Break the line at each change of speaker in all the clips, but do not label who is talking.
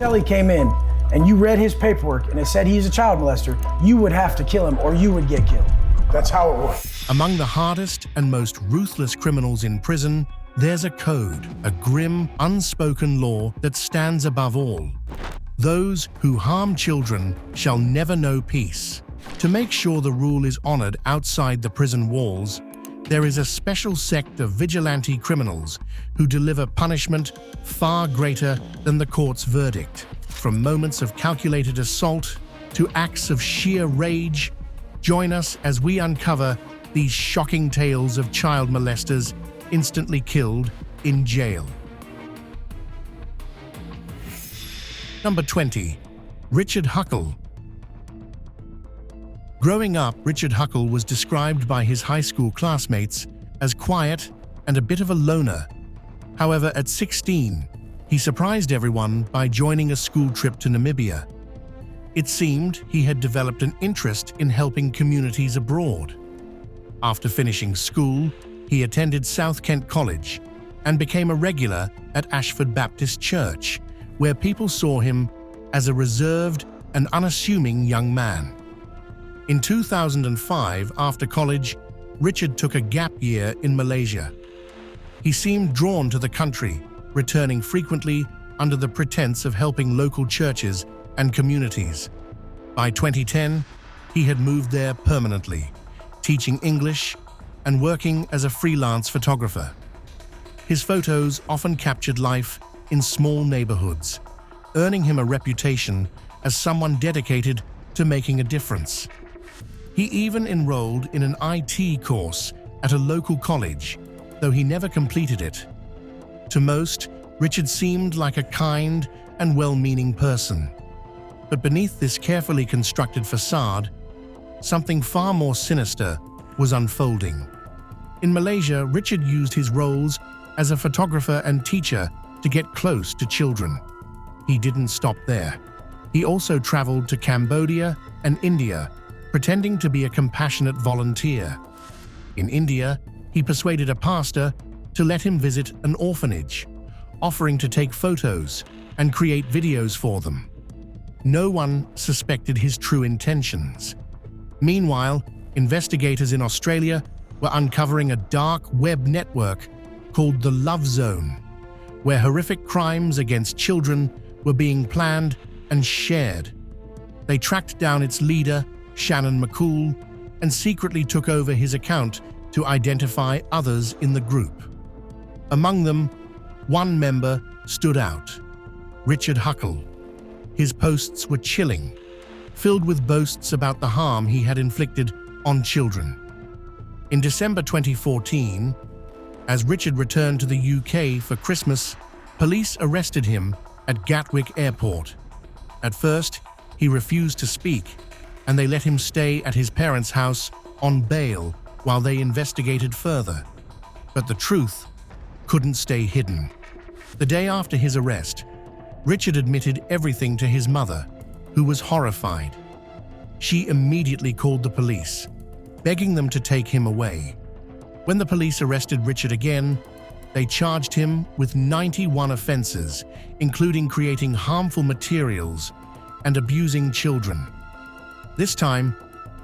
Kelly came in and you read his paperwork and it said he's a child molester, you would have to kill him or you would get killed. That's how it works.
Among the hardest and most ruthless criminals in prison, there's a code, a grim, unspoken law that stands above all. Those who harm children shall never know peace. To make sure the rule is honored outside the prison walls, there is a special sect of vigilante criminals who deliver punishment far greater than the court's verdict. From moments of calculated assault to acts of sheer rage, join us as we uncover these shocking tales of child molesters instantly killed in jail. Number 20. Richard Huckle. Growing up, Richard Huckle was described by his high school classmates as quiet and a bit of a loner. However, at 16, he surprised everyone by joining a school trip to Namibia. It seemed he had developed an interest in helping communities abroad. After finishing school, he attended South Kent College and became a regular at Ashford Baptist Church, where people saw him as a reserved and unassuming young man. In 2005, after college, Richard took a gap year in Malaysia. He seemed drawn to the country, returning frequently under the pretense of helping local churches and communities. By 2010, he had moved there permanently, teaching English and working as a freelance photographer. His photos often captured life in small neighborhoods, earning him a reputation as someone dedicated to making a difference. He even enrolled in an IT course at a local college, though he never completed it. To most, Richard seemed like a kind and well-meaning person. But beneath this carefully constructed facade, something far more sinister was unfolding. In Malaysia, Richard used his roles as a photographer and teacher to get close to children. He didn't stop there. He also traveled to Cambodia and India, pretending to be a compassionate volunteer. In India, he persuaded a pastor to let him visit an orphanage, offering to take photos and create videos for them. No one suspected his true intentions. Meanwhile, investigators in Australia were uncovering a dark web network called the Love Zone, where horrific crimes against children were being planned and shared. They tracked down its leader, Shannon McCool, and secretly took over his account to identify others in the group. Among them, one member stood out: Richard Huckle. His posts were chilling, filled with boasts about the harm he had inflicted on children. In December 2014, as Richard returned to the UK for Christmas, police arrested him at Gatwick Airport. At first, he refused to speak, and they let him stay at his parents' house on bail while they investigated further. But the truth couldn't stay hidden. The day after his arrest, Richard admitted everything to his mother, who was horrified. She immediately called the police, begging them to take him away. When the police arrested Richard again, they charged him with 91 offenses, including creating harmful materials and abusing children. This time,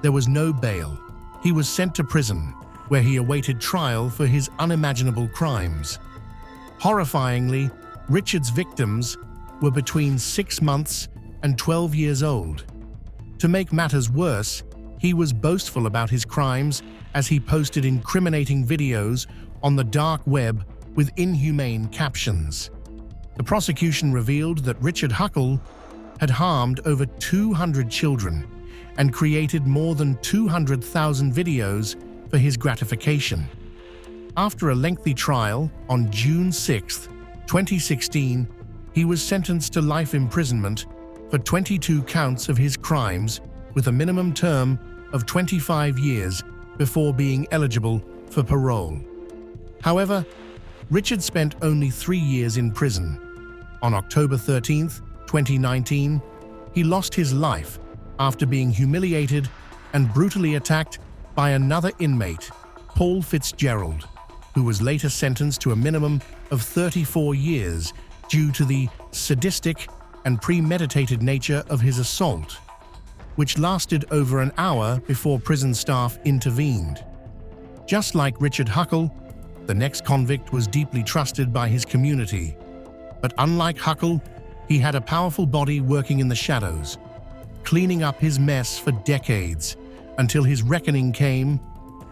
there was no bail. He was sent to prison, where he awaited trial for his unimaginable crimes. Horrifyingly, Richard's victims were between 6 months and 12 years old. To make matters worse, he was boastful about his crimes as he posted incriminating videos on the dark web with inhumane captions. The prosecution revealed that Richard Huckle had harmed over 200 children and created more than 200,000 videos for his gratification. After a lengthy trial on June 6, 2016, he was sentenced to life imprisonment for 22 counts of his crimes, with a minimum term of 25 years before being eligible for parole. However, Richard spent only 3 years in prison. On October 13, 2019, he lost his life after being humiliated and brutally attacked by another inmate, Paul Fitzgerald, who was later sentenced to a minimum of 34 years due to the sadistic and premeditated nature of his assault, which lasted over an hour before prison staff intervened. Just like Richard Huckle, the next convict was deeply trusted by his community. But unlike Huckle, he had a powerful body working in the shadows, cleaning up his mess for decades until his reckoning came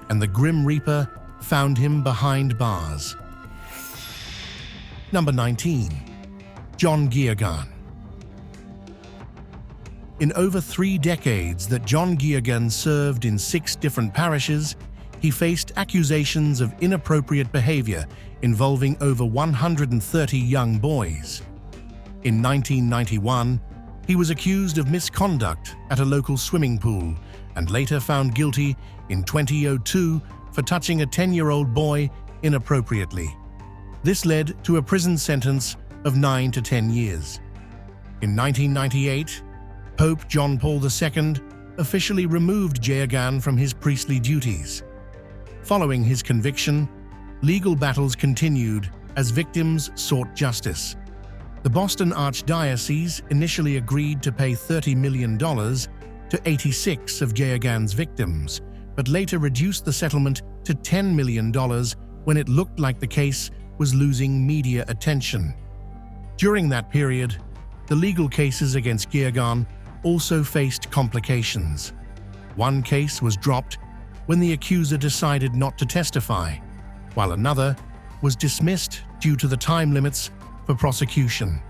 and the Grim Reaper found him behind bars. Number 19. John Egan. In over 3 decades that John Egan served in 6 different parishes, he faced accusations of inappropriate behavior involving over 130 young boys. In 1991, he was accused of misconduct at a local swimming pool and later found guilty in 2002 for touching a 10-year-old boy inappropriately. This led to a prison sentence of 9 to 10 years. In 1998, Pope John Paul II officially removed Egan from his priestly duties. Following his conviction, legal battles continued as victims sought justice. The Boston Archdiocese initially agreed to pay $30 million to 86 of Egan's victims, but later reduced the settlement to $10 million when it looked like the case was losing media attention. During that period, the legal cases against Egan also faced complications. One case was dropped when the accuser decided not to testify, while another was dismissed due to the time limits for prosecution.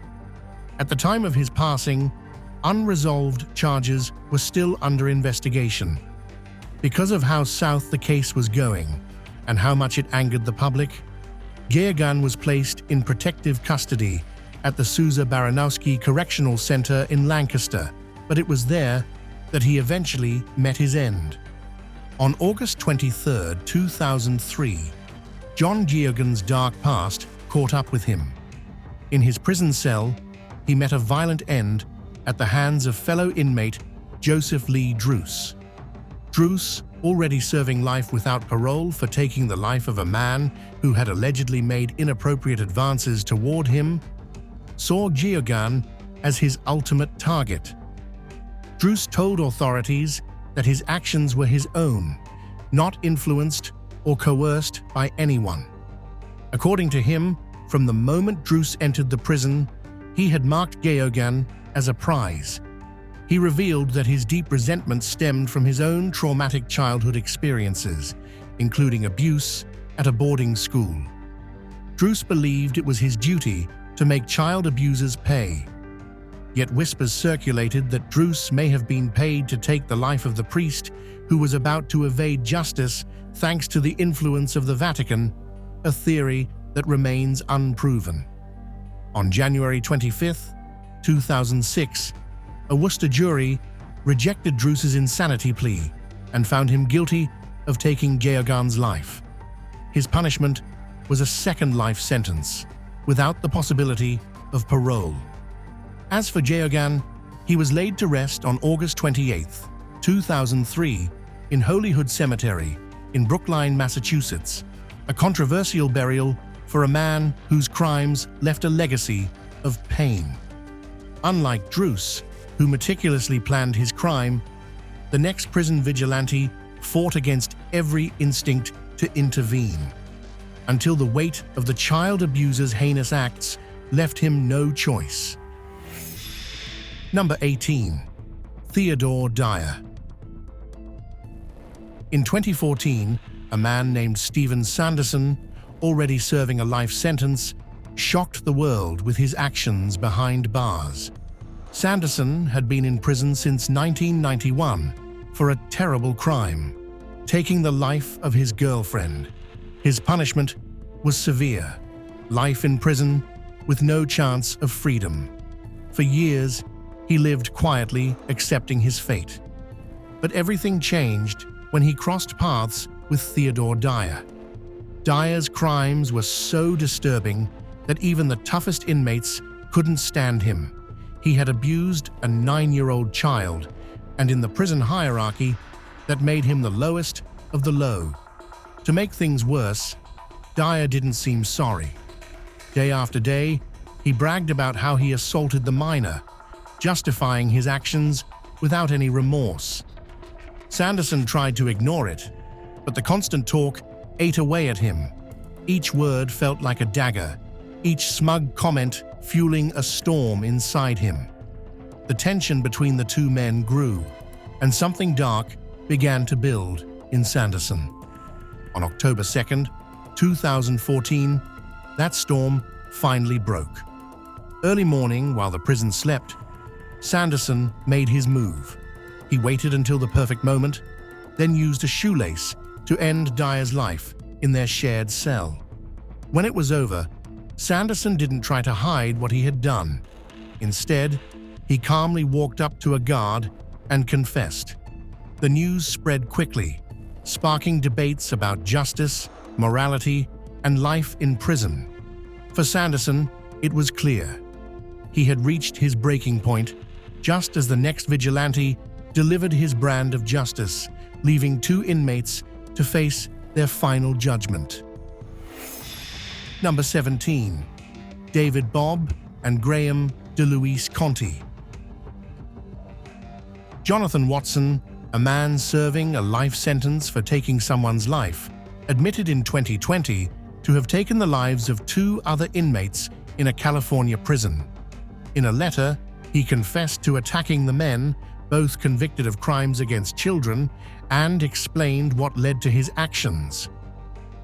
At the time of his passing, unresolved charges were still under investigation. Because of how south the case was going and how much it angered the public, Egan was placed in protective custody at the Sousa Baranowski Correctional Center in Lancaster, but it was there that he eventually met his end. On August 23, 2003, John Egan's dark past caught up with him. In his prison cell, he met a violent end at the hands of fellow inmate Joseph Lee Druce. Druce, already serving life without parole for taking the life of a man who had allegedly made inappropriate advances toward him, saw Egan as his ultimate target. Druce told authorities that his actions were his own, not influenced or coerced by anyone. According to him, from the moment Druce entered the prison, he had marked Egan as a prize. He revealed that his deep resentment stemmed from his own traumatic childhood experiences, including abuse at a boarding school. Druce believed it was his duty to make child abusers pay. Yet whispers circulated that Druce may have been paid to take the life of the priest who was about to evade justice thanks to the influence of the Vatican, a theory that remains unproven. On January 25, 2006, a Worcester jury rejected Druce's insanity plea and found him guilty of taking Egan's life. His punishment was a second life sentence, without the possibility of parole. As for Egan, he was laid to rest on August 28, 2003, in Holyhood Cemetery in Brookline, Massachusetts, a controversial burial for a man whose crimes left a legacy of pain. Unlike Druce, who meticulously planned his crime, the next prison vigilante fought against every instinct to intervene, until the weight of the child abuser's heinous acts left him no choice. Number 18. Theodore Dyer. In 2014, a man named Stephen Sanderson, already serving a life sentence, shocked the world with his actions behind bars. Sanderson had been in prison since 1991 for a terrible crime, taking the life of his girlfriend. His punishment was severe: life in prison with no chance of freedom. For years, he lived quietly, accepting his fate. But everything changed when he crossed paths with Theodore Dyer. Dyer's crimes were so disturbing that even the toughest inmates couldn't stand him. He had abused a 9-year-old child, and in the prison hierarchy, that made him the lowest of the low. To make things worse, Dyer didn't seem sorry. Day after day, he bragged about how he assaulted the minor justifying his actions without any remorse. Sanderson tried to ignore it, but the constant talk ate away at him. Each word felt like a dagger, each smug comment fueling a storm inside him. The tension between the two men grew, and something dark began to build in Sanderson. On October 2nd, 2014, that storm finally broke. Early morning, while the prison slept, Sanderson made his move. He waited until the perfect moment, then used a shoelace to end Dyer's life in their shared cell. When it was over, Sanderson didn't try to hide what he had done. Instead, he calmly walked up to a guard and confessed. The news spread quickly, sparking debates about justice, morality, and life in prison. For Sanderson, it was clear. He had reached his breaking point just as the next vigilante delivered his brand of justice, leaving two inmates to face their final judgment. Number 17. David Bobb and Graham de Luis-Conti. Jonathan Watson, a man serving a life sentence for taking someone's life, admitted in 2020 to have taken the lives of two other inmates in a California prison. In a letter, he confessed to attacking the men, both convicted of crimes against children, and explained what led to his actions.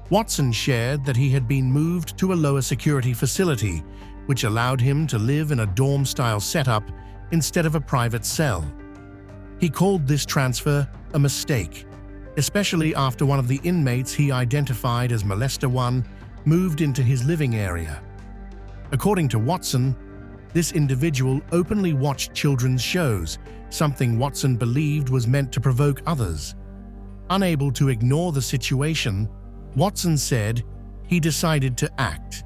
Watson shared that he had been moved to a lower security facility, which allowed him to live in a dorm-style setup instead of a private cell. He called this transfer a mistake, especially after one of the inmates he identified as Molester 1 moved into his living area. According to Watson, this individual openly watched children's shows, something Watson believed was meant to provoke others. Unable to ignore the situation, Watson said he decided to act.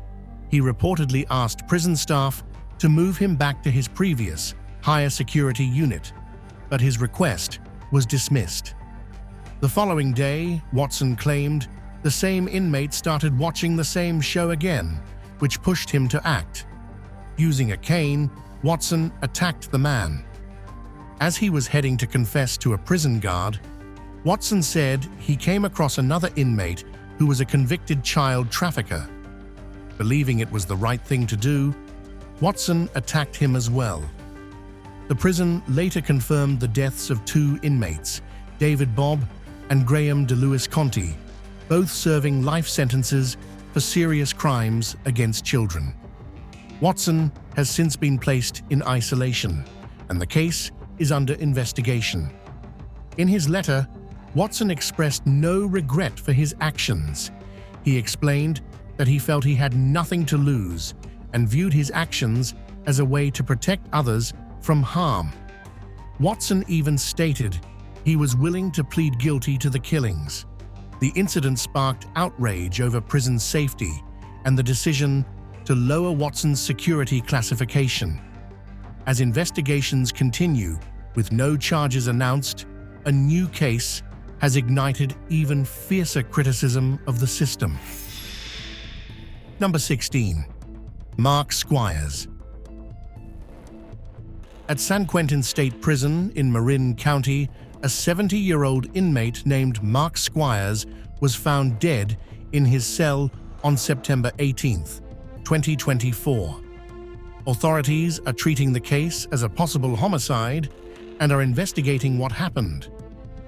He reportedly asked prison staff to move him back to his previous, higher security unit, but his request was dismissed. The following day, Watson claimed the same inmate started watching the same show again, which pushed him to act. Using a cane, Watson attacked the man. As he was heading to confess to a prison guard, Watson said he came across another inmate who was a convicted child trafficker. Believing it was the right thing to do, Watson attacked him as well. The prison later confirmed the deaths of two inmates, David Bobb and Graham de Luis-Conti, both serving life sentences for serious crimes against children. Watson has since been placed in isolation, and the case is under investigation. In his letter, Watson expressed no regret for his actions. He explained that he felt he had nothing to lose and viewed his actions as a way to protect others from harm. Watson even stated he was willing to plead guilty to the killings. The incident sparked outrage over prison safety and the decision to lower Watson's security classification. As investigations continue, with no charges announced, a new case has ignited even fiercer criticism of the system. Number 16. Mark Squires. At San Quentin State Prison in Marin County, a 70-year-old inmate named Mark Squires was found dead in his cell on September 18, 2024. Authorities are treating the case as a possible homicide and are investigating what happened.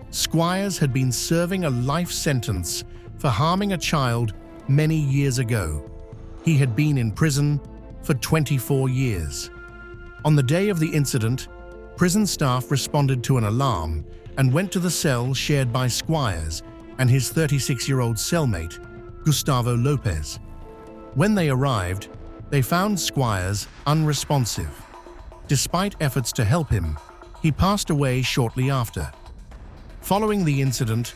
Squires had been serving a life sentence for harming a child many years ago. He had been in prison for 24 years. On the day of the incident, prison staff responded to an alarm and went to the cell shared by Squires and his 36-year-old cellmate, Gustavo Lopez. When they arrived, they found Squires unresponsive. Despite efforts to help him, he passed away shortly after. Following the incident,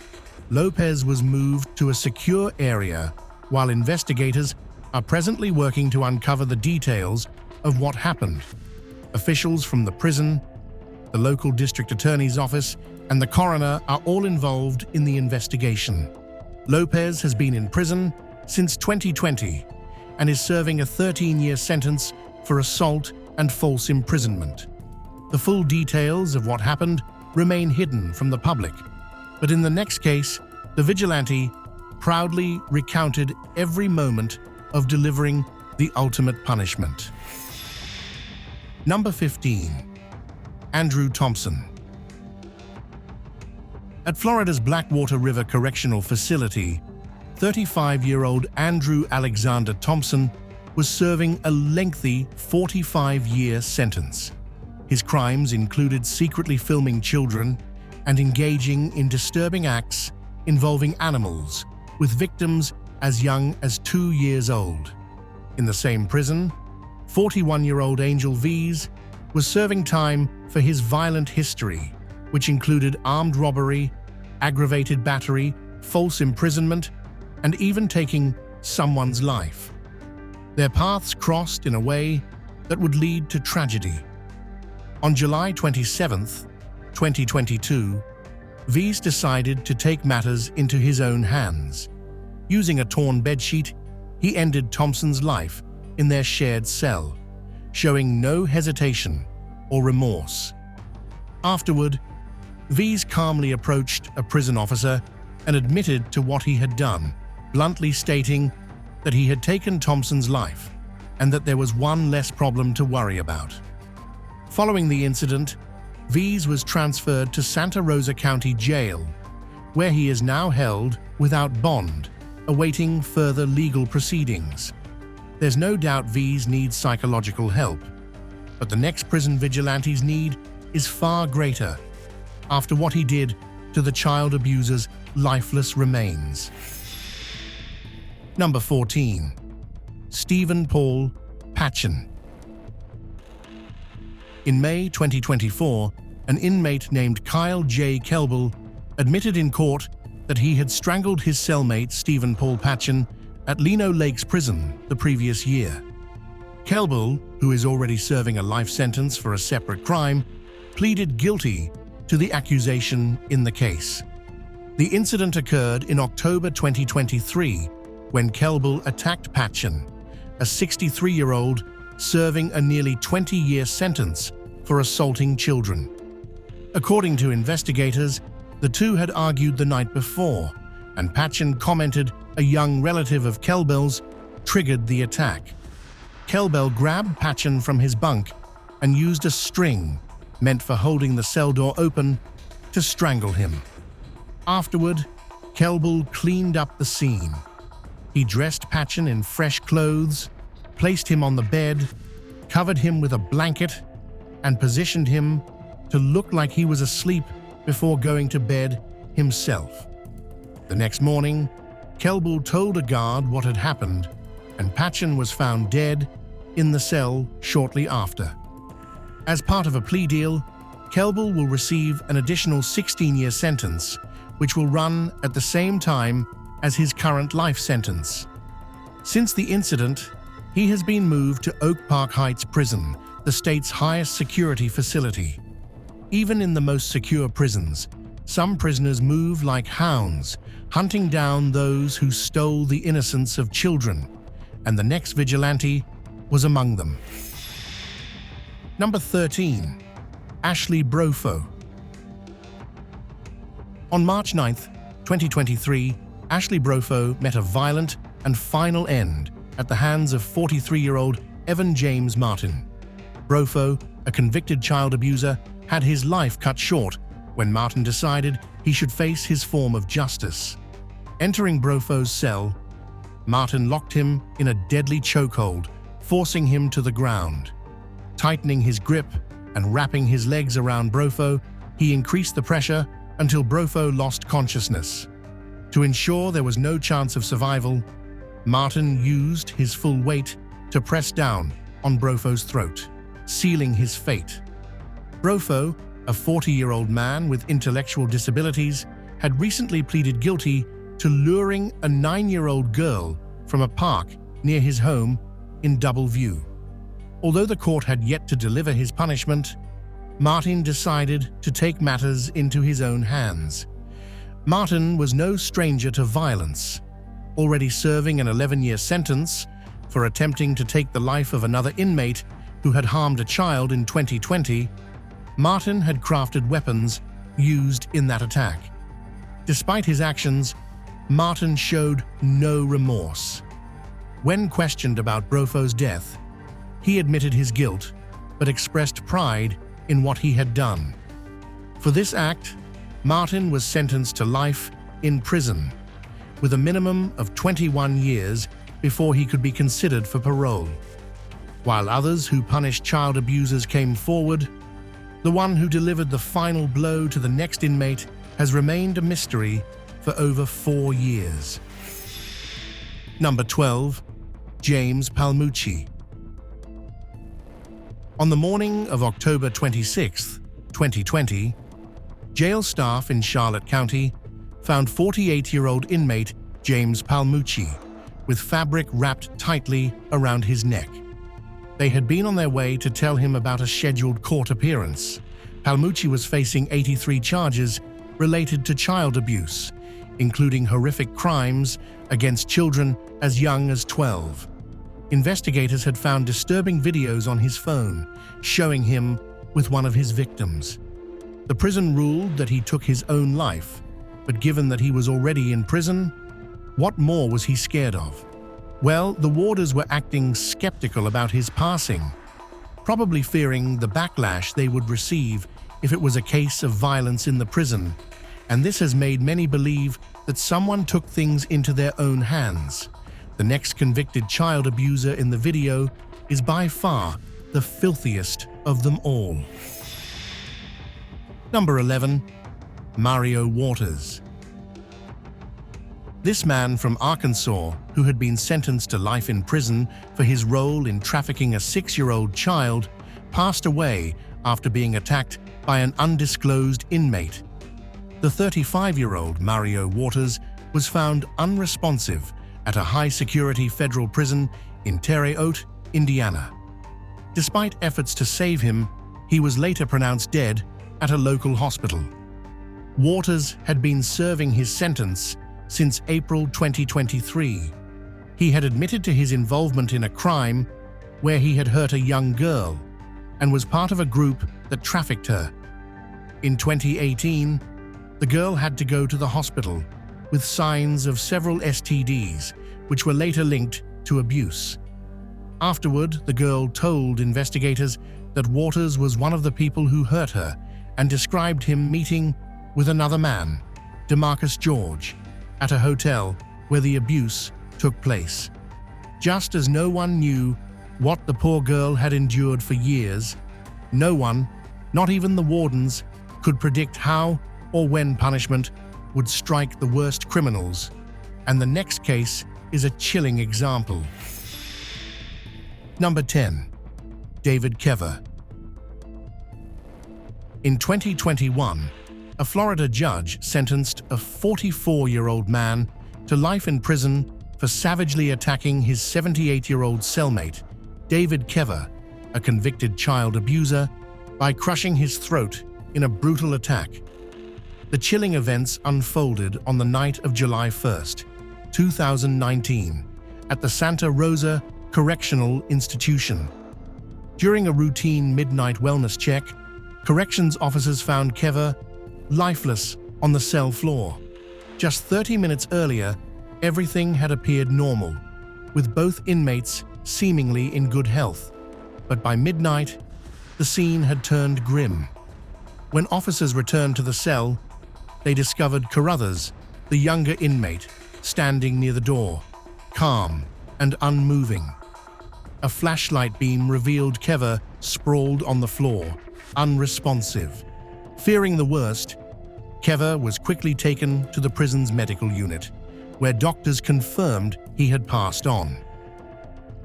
Lopez was moved to a secure area while investigators are presently working to uncover the details of what happened. Officials from the prison, the local district attorney's office, and the coroner are all involved in the investigation. Lopez has been in prison since 2020 and is serving a 13-year sentence for assault and false imprisonment. The full details of what happened remain hidden from the public, but in the next case, the vigilante proudly recounted every moment of delivering the ultimate punishment. Number 15. Andrew Thompson. At Florida's Blackwater River Correctional Facility, 35-year-old Andrew Alexander Thompson was serving a lengthy 45-year sentence. His crimes included secretly filming children and engaging in disturbing acts involving animals, with victims as young as 2 years old. In the same prison, 41-year-old Angel V's was serving time for his violent history, which included armed robbery, aggravated battery, false imprisonment, and even taking someone's life. Their paths crossed in a way that would lead to tragedy. On July 27, 2022, V's decided to take matters into his own hands. Using a torn bedsheet, he ended Thompson's life in their shared cell, showing no hesitation or remorse. Afterward, V's calmly approached a prison officer and admitted to what he had done, bluntly stating that he had taken Thompson's life and that there was one less problem to worry about. Following the incident, V's was transferred to Santa Rosa County Jail, where he is now held without bond, awaiting further legal proceedings. There's no doubt V's needs psychological help, but the next prison vigilante's need is far greater after what he did to the child abuser's lifeless remains. Number 14. Stephen Paul Patchin. In May 2024, an inmate named Kyle J. Kelbel admitted in court that he had strangled his cellmate Stephen Paul Patchin at Lino Lakes Prison the previous year. Kelbel, who is already serving a life sentence for a separate crime, pleaded guilty to the accusation in the case. The incident occurred in October 2023 when Kelbel attacked Patchin, a 63-year-old serving a nearly 20-year sentence for assaulting children. According to investigators, the two had argued the night before, and Patchin commented a young relative of Kelbel's triggered the attack. Kelbel grabbed Patchin from his bunk and used a string, meant for holding the cell door open, to strangle him. Afterward, Kelbel cleaned up the scene. He dressed Patchin in fresh clothes, placed him on the bed, covered him with a blanket, and positioned him to look like he was asleep before going to bed himself. The next morning, Kelbel told a guard what had happened, and Patchin was found dead in the cell shortly after. As part of a plea deal, Kelbel will receive an additional 16-year sentence, which will run at the same time as his current life sentence. Since the incident, he has been moved to Oak Park Heights Prison, the state's highest security facility. Even in the most secure prisons, some prisoners move like hounds, hunting down those who stole the innocence of children, and the next vigilante was among them. Number 13. Ashley Brofo. On March 9th, 2023, Ashley Brofo met a violent and final end at the hands of 43-year-old Evan James Martin. Brofo, a convicted child abuser, had his life cut short when Martin decided he should face his form of justice. Entering Brofo's cell, Martin locked him in a deadly chokehold, forcing him to the ground. Tightening his grip and wrapping his legs around Brofo, he increased the pressure until Brofo lost consciousness. To ensure there was no chance of survival, Martin used his full weight to press down on Brofo's throat, sealing his fate. Brofo, a 40-year-old man with intellectual disabilities, had recently pleaded guilty to luring a 9-year-old girl from a park near his home in Double View. Although the court had yet to deliver his punishment, Martin decided to take matters into his own hands. Martin was no stranger to violence. Already serving an 11-year sentence for attempting to take the life of another inmate who had harmed a child in 2020, Martin had crafted weapons used in that attack. Despite his actions, Martin showed no remorse. When questioned about Brofo's death, he admitted his guilt, but expressed pride in what he had done. For this act, Martin was sentenced to life in prison, with a minimum of 21 years before he could be considered for parole. While others who punished child abusers came forward, the one who delivered the final blow to the next inmate has remained a mystery for over 4 years. Number 12. James Palmucci. On the morning of October 26, 2020, jail staff in Charlotte County found 48-year-old inmate James Palmucci with fabric wrapped tightly around his neck. They had been on their way to tell him about a scheduled court appearance. Palmucci was facing 83 charges related to child abuse, including horrific crimes against children as young as 12. Investigators had found disturbing videos on his phone showing him with one of his victims. The prison ruled that he took his own life, but given that he was already in prison, what more was he scared of? Well, the warders were acting skeptical about his passing, probably fearing the backlash they would receive if it was a case of violence in the prison, and this has made many believe that someone took things into their own hands. The next convicted child abuser in the video is by far the filthiest of them all. Number 11. Mario Waters. This man from Arkansas, who had been sentenced to life in prison for his role in trafficking a 6-year-old child, passed away after being attacked by an undisclosed inmate. The 35-year-old Mario Waters was found unresponsive at a high-security federal prison in Terre Haute, Indiana. Despite efforts to save him, he was later pronounced dead at a local hospital. Waters had been serving his sentence since April 2023. He had admitted to his involvement in a crime where he had hurt a young girl and was part of a group that trafficked her. In 2018, the girl had to go to the hospital with signs of several STDs, which were later linked to abuse. Afterward, the girl told investigators that Waters was one of the people who hurt her and described him meeting with another man, DeMarcus George, at a hotel where the abuse took place. Just as no one knew what the poor girl had endured for years, no one, not even the wardens, could predict how or when punishment would strike the worst criminals, and the next case is a chilling example. Number 10. David Kever. In 2021, a Florida judge sentenced a 44-year-old man to life in prison for savagely attacking his 78-year-old cellmate, David Kever, a convicted child abuser, by crushing his throat in a brutal attack. The chilling events unfolded on the night of July 1st, 2019, at the Santa Rosa Correctional Institution. During a routine midnight wellness check, corrections officers found Kever lifeless on the cell floor. Just 30 minutes earlier, everything had appeared normal, with both inmates seemingly in good health. But by midnight, the scene had turned grim. When officers returned to the cell, they discovered Carruthers, the younger inmate, standing near the door, calm and unmoving. A flashlight beam revealed Kever sprawled on the floor, unresponsive. Fearing the worst, Kever was quickly taken to the prison's medical unit, where doctors confirmed he had passed on.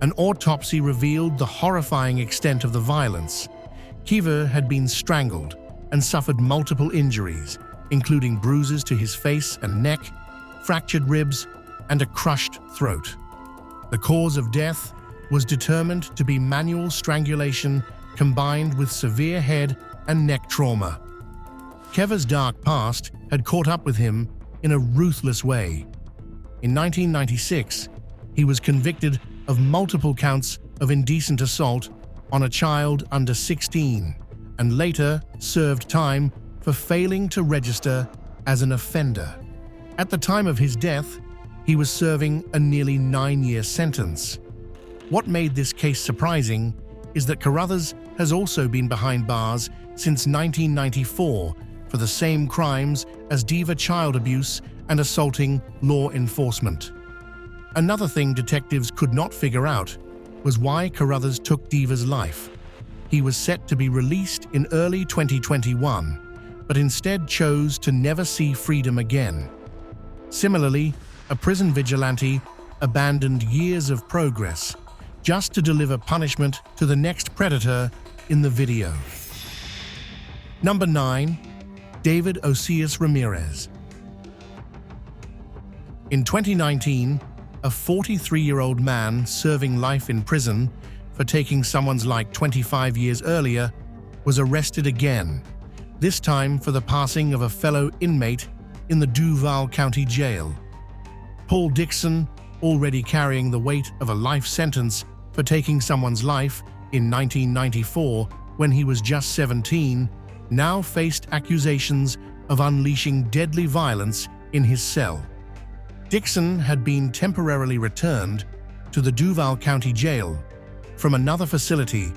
An autopsy revealed the horrifying extent of the violence. Kever had been strangled and suffered multiple injuries, including bruises to his face and neck, fractured ribs, and a crushed throat. The cause of death was determined to be manual strangulation combined with severe head and neck trauma. Kever's dark past had caught up with him in a ruthless way. In 1996, he was convicted of multiple counts of indecent assault on a child under 16, and later served time for failing to register as an offender. At the time of his death, he was serving a nearly 9-year sentence. What made this case surprising is that Carruthers has also been behind bars since 1994 for the same crimes as diva child abuse and assaulting law enforcement. Another thing detectives could not figure out was why Carruthers took Diva's life. He was set to be released in early 2021, but instead chose to never see freedom again. Similarly, a prison vigilante abandoned years of progress just to deliver punishment to the next predator in the video. Number 9. David OAS Ramirez. In 2019, a 43-year-old man serving life in prison for taking someone's life 25 years earlier was arrested again, this time for the passing of a fellow inmate in the Duval County Jail. Paul Dixon, already carrying the weight of a life sentence for taking someone's life in 1994 when he was just 17, now faced accusations of unleashing deadly violence in his cell. Dixon had been temporarily returned to the Duval County Jail from another facility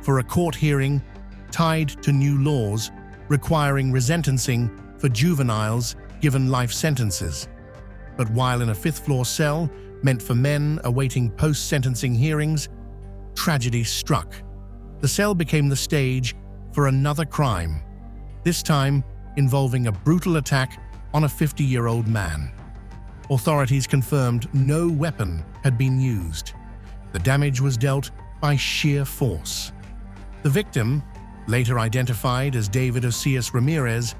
for a court hearing tied to new laws requiring resentencing for juveniles given life sentences. But while in a fifth-floor cell meant for men awaiting post-sentencing hearings, tragedy struck. The cell became the stage for another crime, this time involving a brutal attack on a 50-year-old man. Authorities confirmed no weapon had been used. The damage was dealt by sheer force. The victim, later identified as David OAS Ramirez,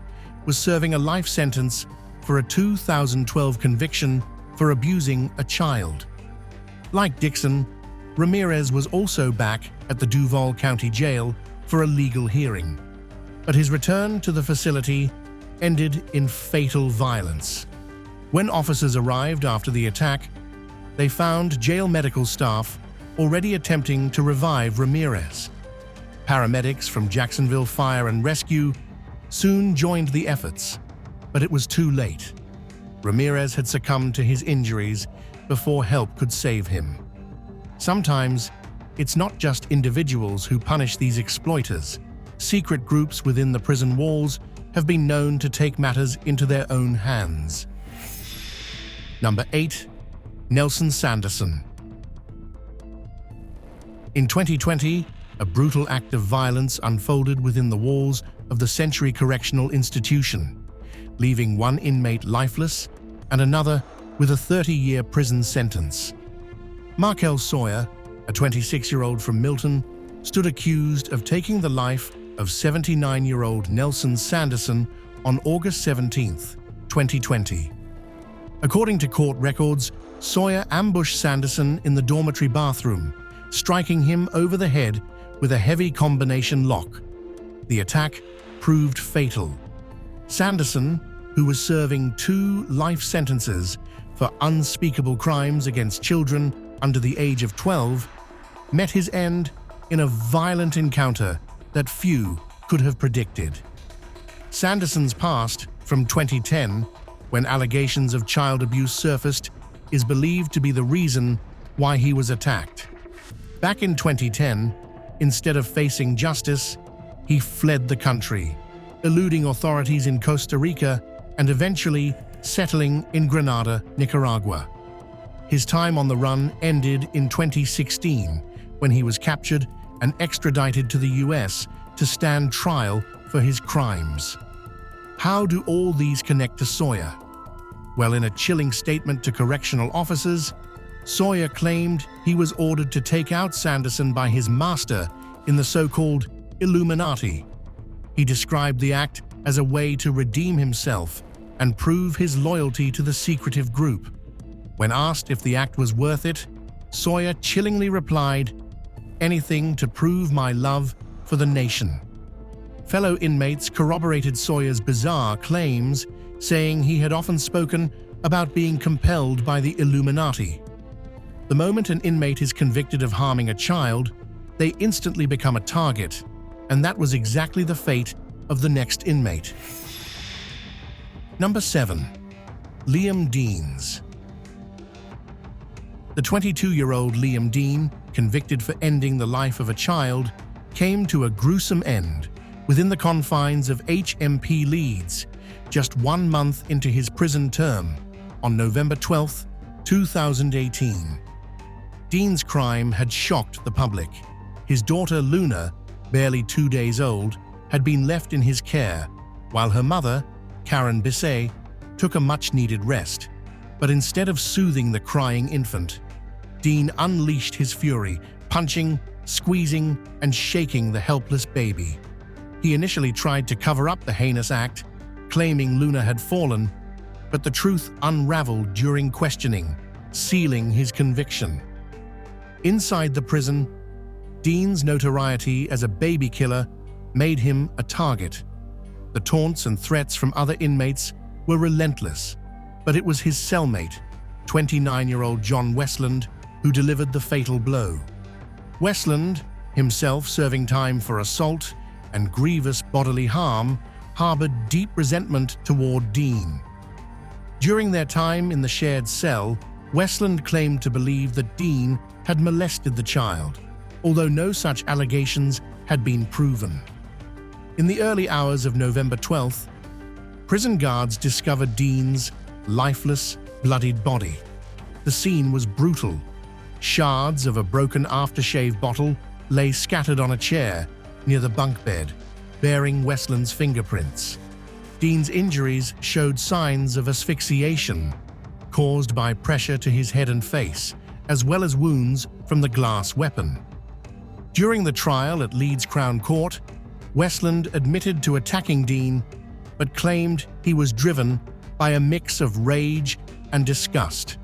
was serving a life sentence for a 2012 conviction for abusing a child. Like Dixon, Ramirez was also back at the Duval County Jail for a legal hearing, but his return to the facility ended in fatal violence. When officers arrived after the attack, they found jail medical staff already attempting to revive Ramirez. Paramedics from Jacksonville Fire and Rescue soon joined the efforts, but it was too late. Ramirez had succumbed to his injuries before help could save him. Sometimes, it's not just individuals who punish these exploiters. Secret groups within the prison walls have been known to take matters into their own hands. Number 8. Nelson Sanderson. In 2020, a brutal act of violence unfolded within the walls of the Century Correctional Institution, leaving one inmate lifeless and another with a 30-year prison sentence. Markel Sawyer, a 26-year-old from Milton, stood accused of taking the life of 79-year-old Nelson Sanderson on August 17, 2020. According to court records, Sawyer ambushed Sanderson in the dormitory bathroom, striking him over the head with a heavy combination lock. The attack proved fatal. Sanderson, who was serving 2 life sentences for unspeakable crimes against children under the age of 12, met his end in a violent encounter that few could have predicted. Sanderson's past from 2010, when allegations of child abuse surfaced, is believed to be the reason why he was attacked. Back in 2010, instead of facing justice, he fled the country, eluding authorities in Costa Rica and eventually settling in Grenada, Nicaragua. His time on the run ended in 2016 when he was captured and extradited to the US to stand trial for his crimes. How do all these connect to Sawyer? Well, in a chilling statement to correctional officers, Sawyer claimed he was ordered to take out Sanderson by his master in the so-called Illuminati. He described the act as a way to redeem himself and prove his loyalty to the secretive group. When asked if the act was worth it, Sawyer chillingly replied, "Anything to prove my love for the nation." Fellow inmates corroborated Sawyer's bizarre claims, saying he had often spoken about being compelled by the Illuminati. The moment an inmate is convicted of harming a child, they instantly become a target. and that was exactly the fate of the next inmate. Number 7. Liam Deans. The 22-year-old Liam Dean, convicted for ending the life of a child, came to a gruesome end within the confines of HMP Leeds, just 1 month into his prison term, on November 12, 2018. Dean's crime had shocked the public. His daughter Luna, barely 2 days old, had been left in his care, while her mother, Karen Bisset, took a much-needed rest. But instead of soothing the crying infant, Dean unleashed his fury, punching, squeezing, and shaking the helpless baby. He initially tried to cover up the heinous act, claiming Luna had fallen, but the truth unraveled during questioning, sealing his conviction. Inside the prison, Dean's notoriety as a baby killer made him a target. The taunts and threats from other inmates were relentless, but it was his cellmate, 29-year-old John Westland, who delivered the fatal blow. Westland, himself serving time for assault and grievous bodily harm, harbored deep resentment toward Dean. During their time in the shared cell, Westland claimed to believe that Dean had molested the child, although no such allegations had been proven. In the early hours of November 12th, prison guards discovered Dean's lifeless, bloodied body. The scene was brutal. Shards of a broken aftershave bottle lay scattered on a chair near the bunk bed, bearing Westland's fingerprints. Dean's injuries showed signs of asphyxiation, caused by pressure to his head and face, as well as wounds from the glass weapon. During the trial at Leeds Crown Court, Westland admitted to attacking Dean, but claimed he was driven by a mix of rage and disgust.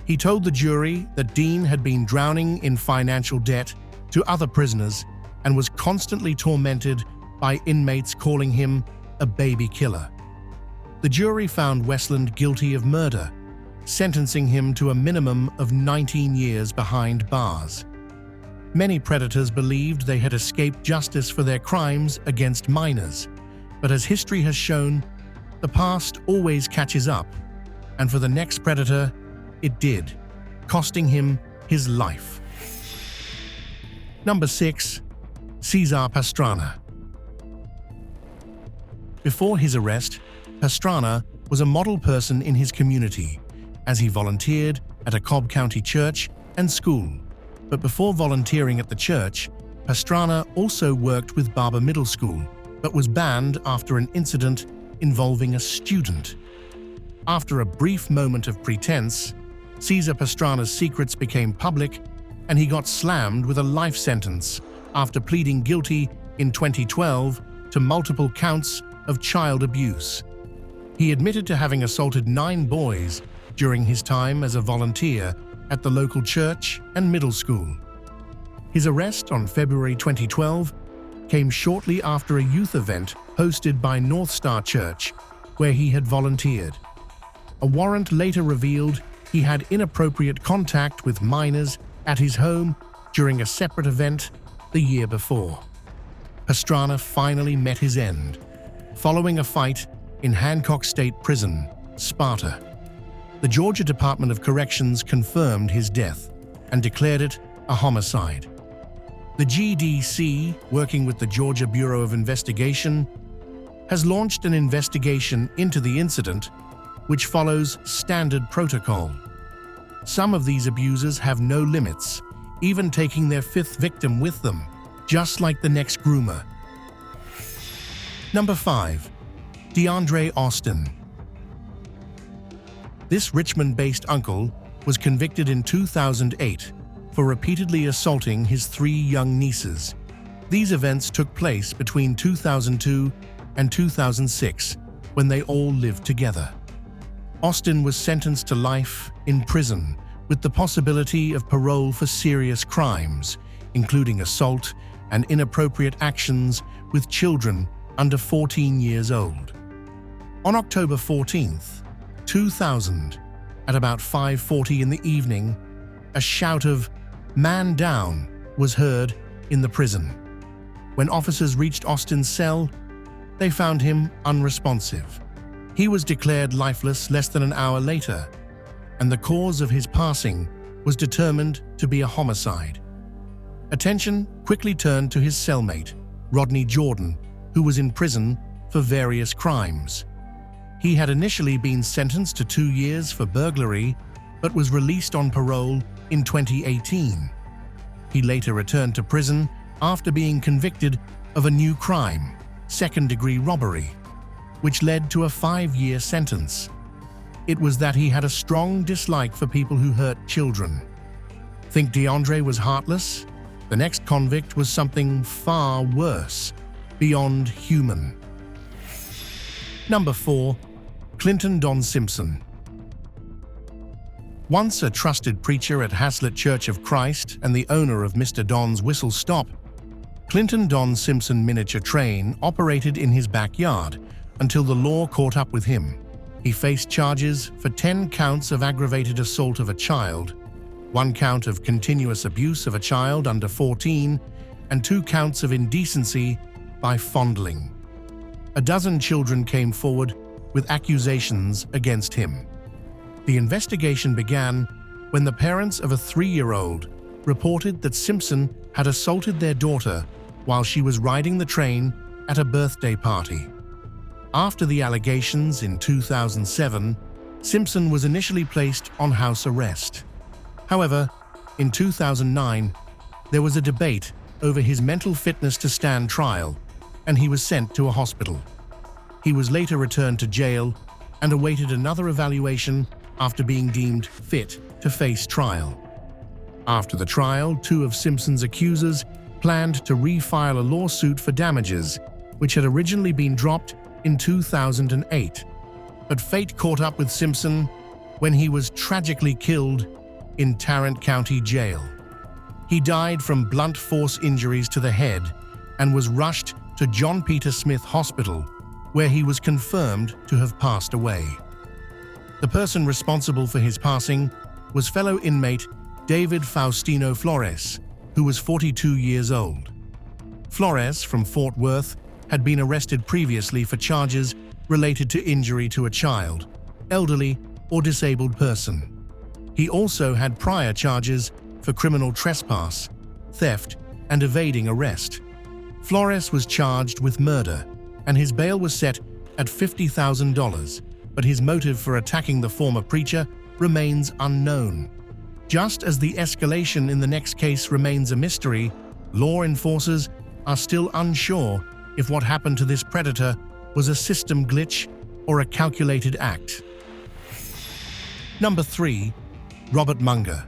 He told the jury that Dean had been drowning in financial debt to other prisoners and was constantly tormented by inmates calling him a baby killer. The jury found Westland guilty of murder, sentencing him to a minimum of 19 years behind bars. Many predators believed they had escaped justice for their crimes against minors, but as history has shown, the past always catches up, and for the next predator, it did, costing him his life. Number 6. Cesar Pastrana. Before his arrest, Pastrana was a model person in his community, as he volunteered at a Cobb County church and school. But before volunteering at the church, Pastrana also worked with Barber Middle School, but was banned after an incident involving a student. After a brief moment of pretense, Cesar Pastrana's secrets became public, and he got slammed with a life sentence after pleading guilty in 2012 to multiple counts of child abuse. He admitted to having assaulted 9 boys during his time as a volunteer at the local church and middle school. His arrest on February 2012 came shortly after a youth event hosted by North Star Church, where he had volunteered. A warrant later revealed he had inappropriate contact with minors at his home during a separate event the year before. Pastrana finally met his end, following a fight in Hancock State Prison, Sparta. The Georgia Department of Corrections confirmed his death and declared it a homicide. The GDC, working with the Georgia Bureau of Investigation, has launched an investigation into the incident, which follows standard protocol. Some of these abusers have no limits, even taking their 5th victim with them, just like the next groomer. Number 5. DeAndre Austin. This Richmond-based uncle was convicted in 2008 for repeatedly assaulting his 3 young nieces. These events took place between 2002 and 2006, when they all lived together. Austin was sentenced to life in prison, with the possibility of parole for serious crimes, including assault and inappropriate actions with children under 14 years old. On October 14th, 2000, at about 5:40 in the evening, a shout of "Man down" was heard in the prison. When officers reached Austin's cell, they found him unresponsive. He was declared lifeless less than an hour later, and the cause of his passing was determined to be a homicide. Attention quickly turned to his cellmate, Rodney Jordan, who was in prison for various crimes. He had initially been sentenced to 2 years for burglary, but was released on parole in 2018. He later returned to prison after being convicted of a new crime, second-degree robbery, which led to a 5-year sentence. It was that he had a strong dislike for people who hurt children. Think DeAndre was heartless? The next convict was something far worse, beyond human. Number 4. Clinton Don Simpson. Once a trusted preacher at Haslett Church of Christ and the owner of Mr. Don's Whistle Stop, Clinton Don Simpson miniature train operated in his backyard until the law caught up with him. He faced charges for 10 counts of aggravated assault of a child, 1 count of continuous abuse of a child under 14, and 2 counts of indecency by fondling. A dozen children came forward with accusations against him. The investigation began when the parents of a 3-year-old reported that Simpson had assaulted their daughter while she was riding the train at a birthday party. After the allegations in 2007, Simpson was initially placed on house arrest. However, in 2009, there was a debate over his mental fitness to stand trial, and he was sent to a hospital. He was later returned to jail and awaited another evaluation after being deemed fit to face trial. After the trial, 2 of Simpson's accusers planned to refile a lawsuit for damages, which had originally been dropped in 2008. But fate caught up with Simpson when he was tragically killed in Tarrant County Jail. He died from blunt force injuries to the head and was rushed to John Peter Smith Hospital, where he was confirmed to have passed away. The person responsible for his passing was fellow inmate David Faustino Flores, who was 42 years old. Flores, from Fort Worth, had been arrested previously for charges related to injury to a child, elderly, or disabled person. He also had prior charges for criminal trespass, theft, and evading arrest. Flores was charged with murder, and his bail was set at $50,000, but his motive for attacking the former preacher remains unknown. Just as the escalation in the next case remains a mystery, law enforcers are still unsure if what happened to this predator was a system glitch or a calculated act. Number 3. Robert Munger.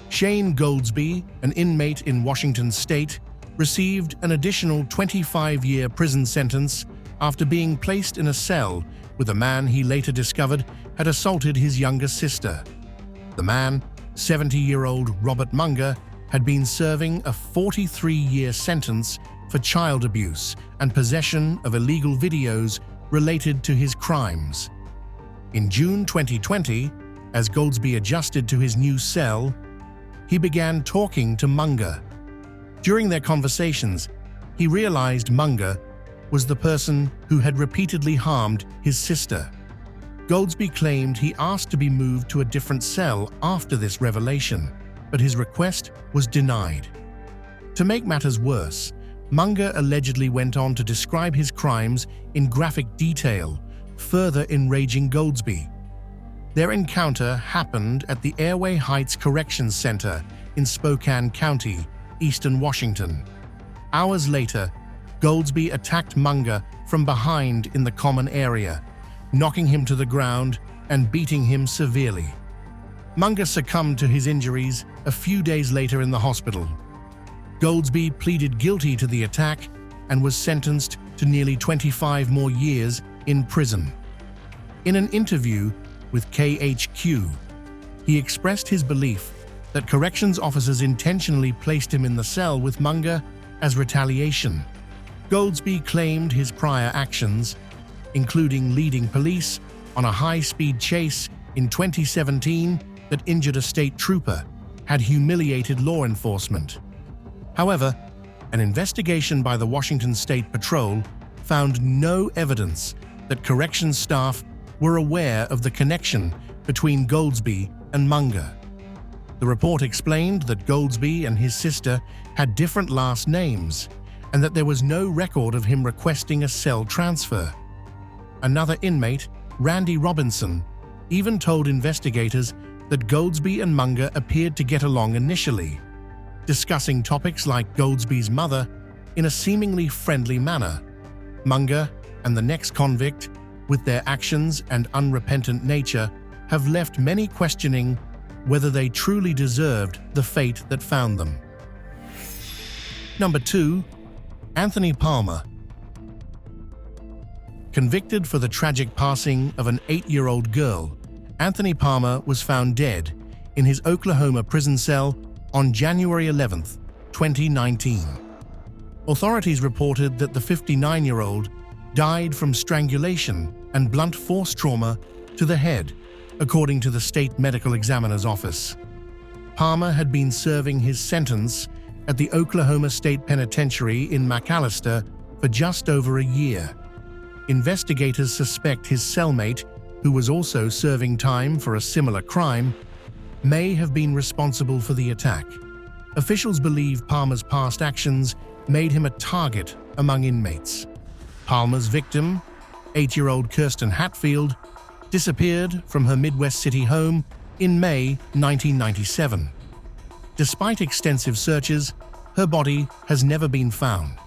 Shane Goldsby, an inmate in Washington state, received an additional 25-year prison sentence after being placed in a cell with a man he later discovered had assaulted his younger sister. The man, 70-year-old Robert Munger, had been serving a 43-year sentence for child abuse and possession of illegal videos related to his crimes. In June 2020, as Goldsby adjusted to his new cell, he began talking to Munger. During their conversations, he realized Munger was the person who had repeatedly harmed his sister. Goldsby claimed he asked to be moved to a different cell after this revelation, but his request was denied. To make matters worse, Munger allegedly went on to describe his crimes in graphic detail, further enraging Goldsby. Their encounter happened at the Airway Heights Corrections Center in Spokane County, eastern Washington. Hours later, Goldsby attacked Munger from behind in the common area, knocking him to the ground and beating him severely. Munger succumbed to his injuries a few days later in the hospital. Goldsby pleaded guilty to the attack and was sentenced to nearly 25 more years in prison. In an interview with KHQ, he expressed his belief that corrections officers intentionally placed him in the cell with Munger as retaliation. Goldsby claimed his prior actions, including leading police on a high-speed chase in 2017 that injured a state trooper, had humiliated law enforcement. However, An investigation by the Washington State Patrol found no evidence that corrections staff were aware of the connection between Goldsby and Munger. The report explained that Goldsby and his sister had different last names and that there was no record of him requesting a cell transfer. Another inmate, Randy Robinson, even told investigators that Goldsby and Munger appeared to get along initially, discussing topics like Goldsby's mother in a seemingly friendly manner. Munger and the next convict, with their actions and unrepentant nature, have left many questioning whether they truly deserved the fate that found them. Number 2. Anthony Palmer. Convicted for the tragic passing of an 8-year-old girl, Anthony Palmer was found dead in his Oklahoma prison cell on January 11, 2019. Authorities reported that the 59-year-old died from strangulation and blunt force trauma to the head, according to the state medical examiner's office. Palmer had been serving his sentence at the Oklahoma State Penitentiary in McAlester for just over a year. Investigators suspect his cellmate, who was also serving time for a similar crime, may have been responsible for the attack. Officials believe Palmer's past actions made him a target among inmates. Palmer's victim, 8-year-old Kirsten Hatfield, disappeared from her Midwest City home in May 1997. Despite extensive searches, her body has never been found.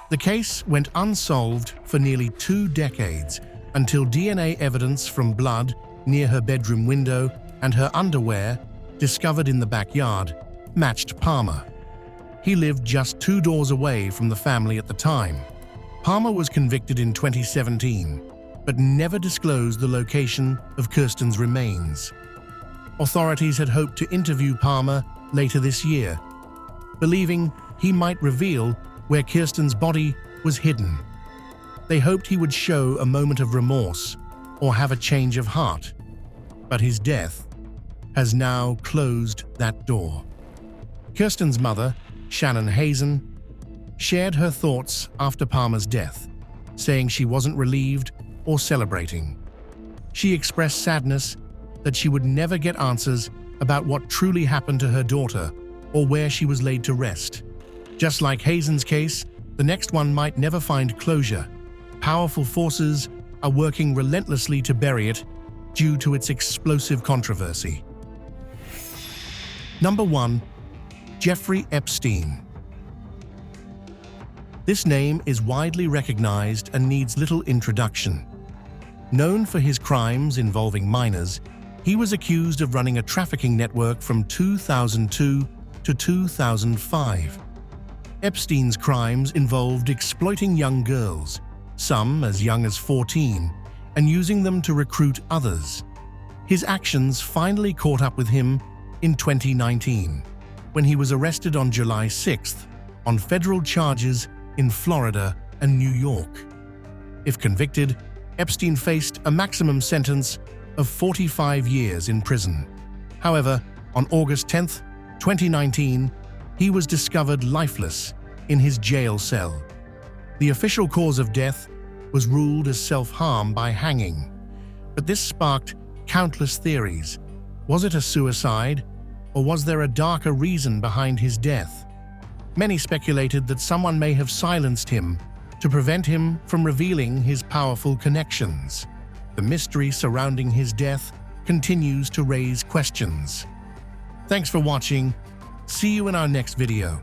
The case went unsolved for nearly 2 decades until DNA evidence from blood near her bedroom window and her underwear, discovered in the backyard, matched Palmer. He lived just 2 doors away from the family at the time. Palmer was convicted in 2017, but never disclosed the location of Kirsten's remains. Authorities had hoped to interview Palmer later this year, believing he might reveal where Kirsten's body was hidden. They hoped he would show a moment of remorse or have a change of heart, but his death has now closed that door. Kirsten's mother, Shannon Hazen, shared her thoughts after Palmer's death, saying she wasn't relieved or celebrating. She expressed sadness that she would never get answers about what truly happened to her daughter or where she was laid to rest. Just like Hazen's case, the next one might never find closure. Powerful forces are working relentlessly to bury it due to its explosive controversy. Number 1. Jeffrey Epstein. This name is widely recognized and needs little introduction. Known for his crimes involving minors, he was accused of running a trafficking network from 2002 to 2005. Epstein's crimes involved exploiting young girls, some as young as 14, and using them to recruit others. His actions finally caught up with him in 2019, when he was arrested on July 6th on federal charges in Florida and New York. If convicted, Epstein faced a maximum sentence of 45 years in prison. However, on August 10, 2019, he was discovered lifeless in his jail cell. The official cause of death was ruled as self-harm by hanging, but this sparked countless theories. Was it a suicide, or was there a darker reason behind his death? Many speculated that someone may have silenced him to prevent him from revealing his powerful connections. The mystery surrounding his death continues to raise questions. Thanks for watching. See you in our next video.